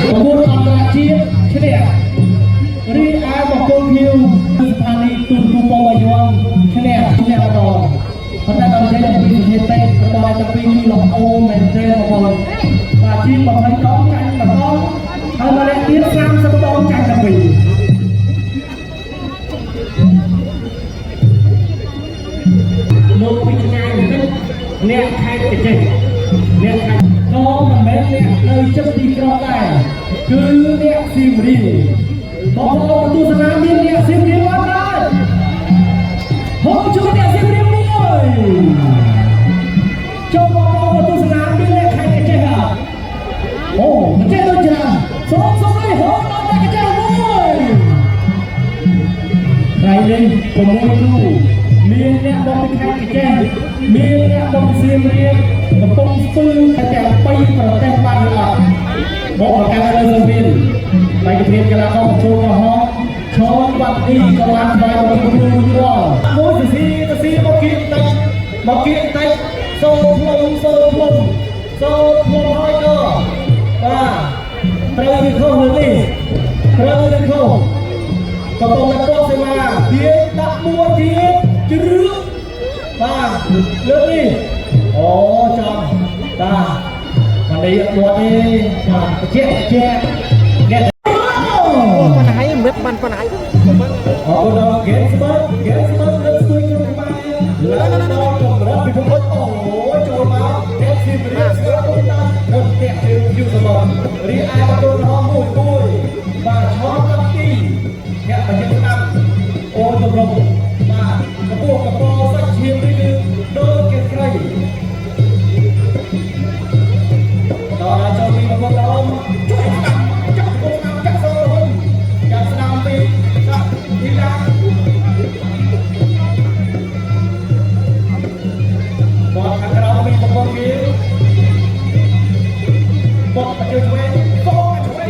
ប្រពន្ធអន្តរជាតិឈ្នះរីឯបង្គោលភៀវស្ថានីយ៍ទូតទូពងបាយ័នឈ្នះម្ដងប៉ុន្តែដល់និយាយអំពីប្រទេសទេរបស់តែពីរគឺល្អមែនទេបងប្អូនបាទជី20ដងចាញ់ម្ដងហើយម្នាក់ទៀត30ដងចាញ់តែពីរលោកពីឆ្ងាយបន្តិចអ្នកខេត្តកញ្ចេះអ្នកខេត្តក៏មិនមែនអ្នកនៅជិតទីក្រុងដែរគឺអ្នកសៀមរាបបងប្អូនទស្សនាមានអ្នកសៀមរាបអត់ដែរហូបជួបអ្នកសៀមរាបនេះអើយចូលបងប្អូនទស្សនាមានអ្នកខេត្តកញ្ចេះអត់អូកញ្ចេះដូចច្រើនសូមឲ្យហូបដល់អ្នកកញ្ចេះមួយថ្ងៃនេះ6គ្រូមានអ្នកមកពីខេត្តកញ្ចេះមានអ្នកមកពីសៀមរាបកំពុងស្ពឺទាំងពីរប្រទេសបានឬអត់មកប្រកាសលើសមានបែកគ្នាកីឡាករចូលកំហុសឈរវត្តទីក៏បានស្បាយរបស់គ្រូយល់មួយស៊ីមកគៀកតិចសូភ្លុំហើយក៏បាទត្រូវឬខុសលើនេះត្រូវឬខុសក៏ต้องតែពោះសេវាទៀតដាក់មួយទៀតជ្រឿបាទលើកនេះអូចំបាទวันนี้ตัวนี้เจ๊เนี่ยปัญหาเม็ดมันปัญหาอ๋อเราเกสเบิร์ดเริ่มคุยกันไปแล้วเราจบแล้วพี่พงศ์โอ้โหโจมาเอฟซีเรียสเริ่มเตะอยู่ตลอดรีไอประตูน้องมุยมาช้อนกับตีเนี่ยมันยังนั่งโอ้ตรงมากระโปงกระโปงสักเชียงนิดนึงโดนเกสใครตอนนั้นเจ้ามีบางคนเราช่วยจับโกงจับโซ่จับสนามปีจับทีละบอลทางเรามีบางคนมีบอลมาเจอช่วยโซ่ช่วย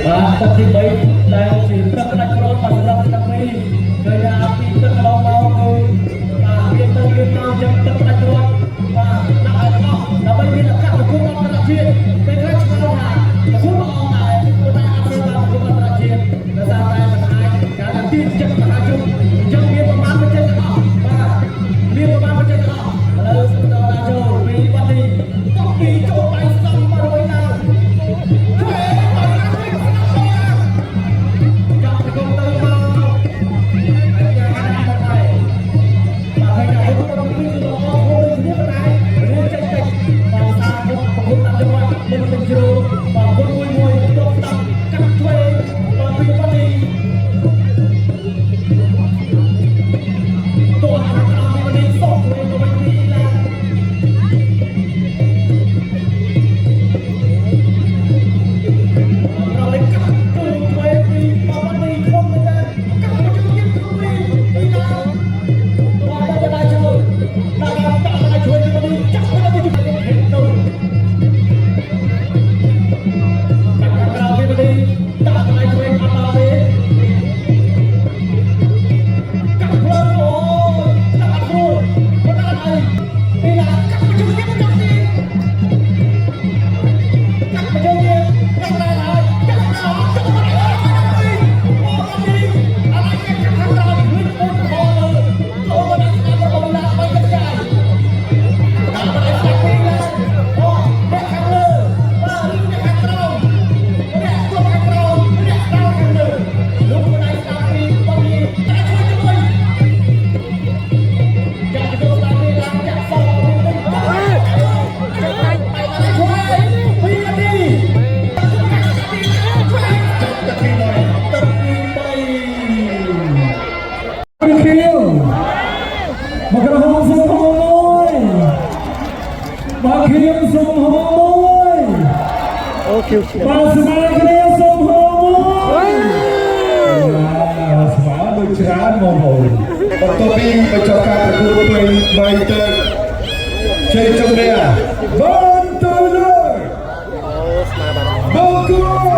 បាទទឹកទី3ដែលជាទឹកដាច់គ្រាប់សម្រាប់ទឹកនេះគឺថាពីទឹកកន្លងមកគឺបាទវាទៅវាមកចឹងទឹកដាច់គ្រាប់បាទដាក់ឲ្យអស់ដើម្បីមានឱកាសប្រគំអន្តរជាតិពេលខ្លះឆ្ងល់ថាប្រគំអងដែរព្រោះតែអត់ធ្វើបានប្រគំអន្តរជាតិដោយសារតែមិនអាចការតែទីចិត្តមហាជនអញ្ចឹងមានប្រមាណមិនចេះទាំងអស់បាទមានប្រមាណមិនចេះទាំងអស់ឥឡូវសូមដល់ចូលពីបាត់នេះតោះពីចូលដៃស្ដាំមករួចដល់បាទស្មារតីសូមហៅមួយស្មារតីច្រើនមកហើយបន្ទាប់ពីបញ្ចប់ការប្រកួតពេល3ទៅជ័យជំនះបានទៅលើបង្គោល